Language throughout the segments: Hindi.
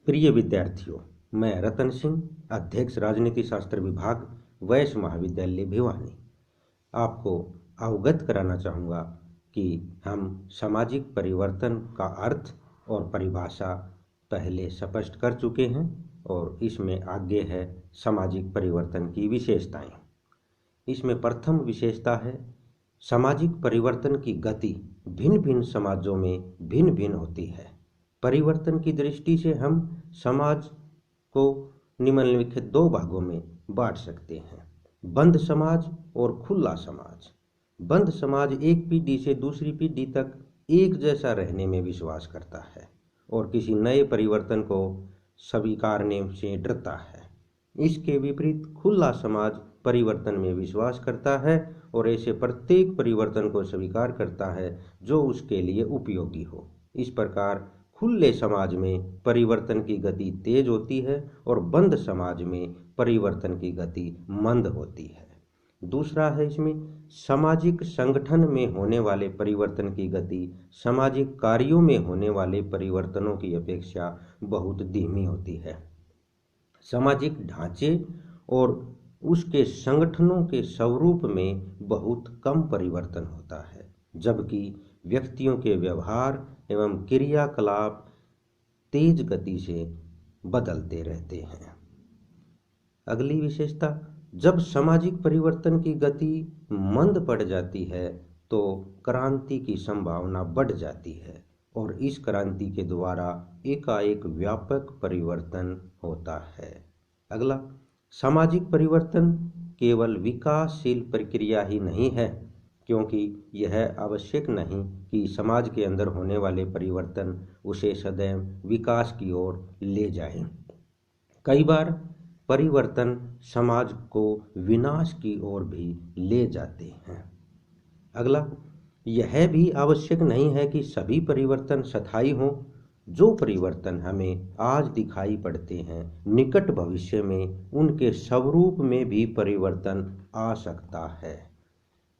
प्रिय विद्यार्थियों, मैं रतन सिंह, अध्यक्ष राजनीति शास्त्र विभाग, वैश्य महाविद्यालय भिवानी, आपको अवगत कराना चाहूँगा कि हम सामाजिक परिवर्तन का अर्थ और परिभाषा पहले स्पष्ट कर चुके हैं और इसमें आगे है सामाजिक परिवर्तन की विशेषताएं। इसमें प्रथम विशेषता है सामाजिक परिवर्तन की गति भिन्न भिन्न समाजों में भिन्न भिन्न होती है। परिवर्तन की दृष्टि से हम समाज को निम्नलिखित दो भागों में बांट सकते हैं: बंद समाज और खुला समाज। बंद समाज एक पीढ़ी से दूसरी पीढ़ी तक एक जैसा रहने में विश्वास करता है और किसी नए परिवर्तन को स्वीकारने से डरता है। इसके विपरीत खुला समाज परिवर्तन में विश्वास करता है और ऐसे प्रत्येक परिवर्तन को स्वीकार करता है जो उसके लिए उपयोगी हो। इस प्रकार खुले समाज में परिवर्तन की गति तेज होती है और बंद समाज में परिवर्तन की गति मंद होती है। दूसरा है इसमें सामाजिक संगठन में होने वाले परिवर्तन की गति सामाजिक कार्यों में होने वाले परिवर्तनों की अपेक्षा बहुत धीमी होती है। सामाजिक ढांचे और उसके संगठनों के स्वरूप में बहुत कम परिवर्तन होता है, जबकि व्यक्तियों के व्यवहार एवं क्रियाकलाप तेज गति से बदलते रहते हैं। अगली विशेषता, जब सामाजिक परिवर्तन की गति मंद पड़ जाती है तो क्रांति की संभावना बढ़ जाती है और इस क्रांति के द्वारा एकाएक व्यापक परिवर्तन होता है। अगला, सामाजिक परिवर्तन केवल विकासशील प्रक्रिया ही नहीं है, क्योंकि यह आवश्यक नहीं कि समाज के अंदर होने वाले परिवर्तन उसे सदैव विकास की ओर ले जाए। कई बार परिवर्तन समाज को विनाश की ओर भी ले जाते हैं। अगला, यह भी आवश्यक नहीं है कि सभी परिवर्तन स्थायी हों। जो परिवर्तन हमें आज दिखाई पड़ते हैं, निकट भविष्य में उनके स्वरूप में भी परिवर्तन आ सकता है।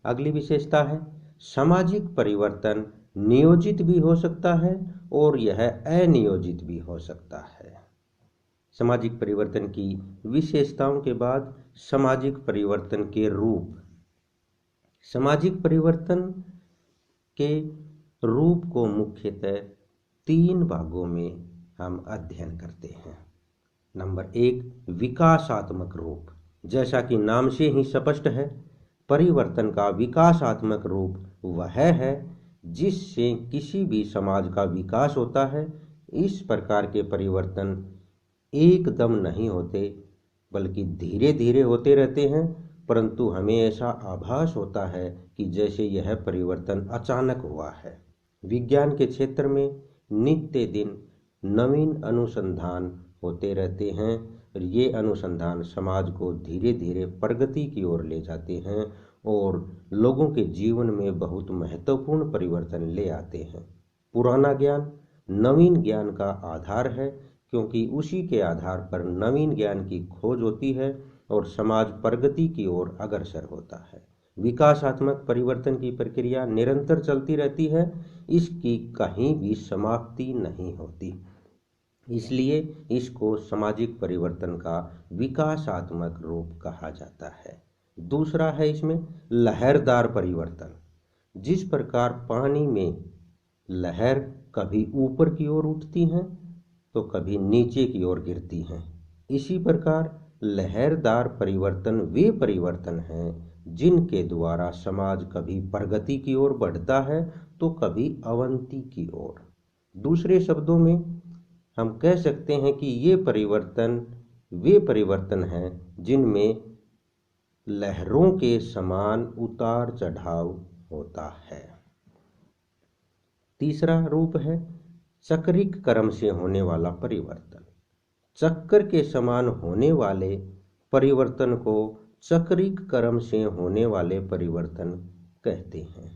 अगली विशेषता है सामाजिक परिवर्तन नियोजित भी हो सकता है और यह अनियोजित भी हो सकता है। सामाजिक परिवर्तन की विशेषताओं के बाद सामाजिक परिवर्तन के रूप। सामाजिक परिवर्तन के रूप को मुख्यतः 3 भागों में हम अध्ययन करते हैं। नंबर 1, विकासात्मक रूप। जैसा कि नाम से ही स्पष्ट है, परिवर्तन का विकासात्मक रूप वह है जिससे किसी भी समाज का विकास होता है। इस प्रकार के परिवर्तन एकदम नहीं होते, बल्कि धीरे धीरे होते रहते हैं, परंतु हमें ऐसा आभास होता है कि जैसे यह परिवर्तन अचानक हुआ है। विज्ञान के क्षेत्र में नित्य दिन नवीन अनुसंधान होते रहते हैं और ये अनुसंधान समाज को धीरे धीरे प्रगति की ओर ले जाते हैं और लोगों के जीवन में बहुत महत्वपूर्ण परिवर्तन ले आते हैं। पुराना ज्ञान नवीन ज्ञान का आधार है, क्योंकि उसी के आधार पर नवीन ज्ञान की खोज होती है और समाज प्रगति की ओर अग्रसर होता है। विकासात्मक परिवर्तन की प्रक्रिया निरंतर चलती रहती है, इसकी कहीं भी समाप्ति नहीं होती, इसलिए इसको सामाजिक परिवर्तन का विकासात्मक रूप कहा जाता है। दूसरा है इसमें लहरदार परिवर्तन। जिस प्रकार पानी में लहर कभी ऊपर की ओर उठती हैं तो कभी नीचे की ओर गिरती हैं, इसी प्रकार लहरदार परिवर्तन वे परिवर्तन हैं जिनके द्वारा समाज कभी प्रगति की ओर बढ़ता है तो कभी अवनति की ओर। दूसरे शब्दों में हम कह सकते हैं कि ये परिवर्तन वे परिवर्तन हैं जिनमें लहरों के समान उतार चढ़ाव होता है। तीसरा रूप है चक्रिक क्रम से होने वाला परिवर्तन। चक्कर के समान होने वाले परिवर्तन को चक्रिक क्रम से होने वाले परिवर्तन कहते हैं।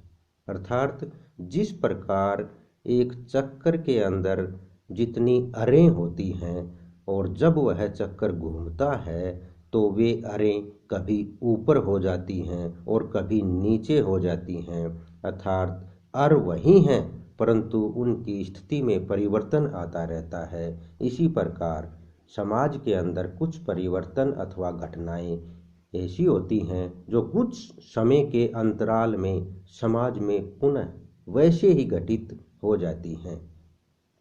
अर्थात जिस प्रकार एक चक्कर के अंदर जितनी अरें होती हैं और जब वह चक्कर घूमता है तो वे अरें कभी ऊपर हो जाती हैं और कभी नीचे हो जाती हैं, अर्थात अर वही हैं परंतु उनकी स्थिति में परिवर्तन आता रहता है। इसी प्रकार समाज के अंदर कुछ परिवर्तन अथवा घटनाएं ऐसी होती हैं जो कुछ समय के अंतराल में समाज में पुनः वैसे ही घटित हो जाती हैं।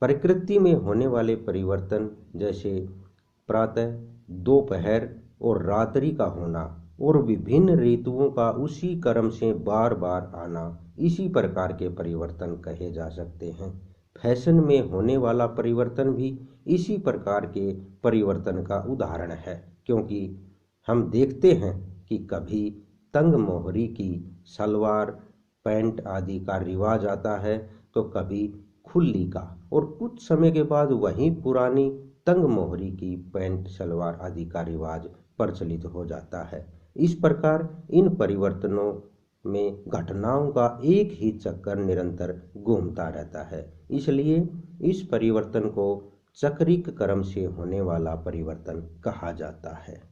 प्रकृति में होने वाले परिवर्तन जैसे प्रातः, दोपहर और रात्रि का होना और विभिन्न ऋतुओं का उसी क्रम से बार बार आना, इसी प्रकार के परिवर्तन कहे जा सकते हैं। फैशन में होने वाला परिवर्तन भी इसी प्रकार के परिवर्तन का उदाहरण है, क्योंकि हम देखते हैं कि कभी तंग मोहरी की सलवार पैंट आदि का रिवाज आता है तो कभी खुली का, और कुछ समय के बाद वही पुरानी तंग मोहरी की पैंट सलवार आदि का रिवाज प्रचलित हो जाता है। इस प्रकार इन परिवर्तनों में घटनाओं का एक ही चक्कर निरंतर घूमता रहता है। इसलिए इस परिवर्तन को चक्रिक क्रम से होने वाला परिवर्तन कहा जाता है।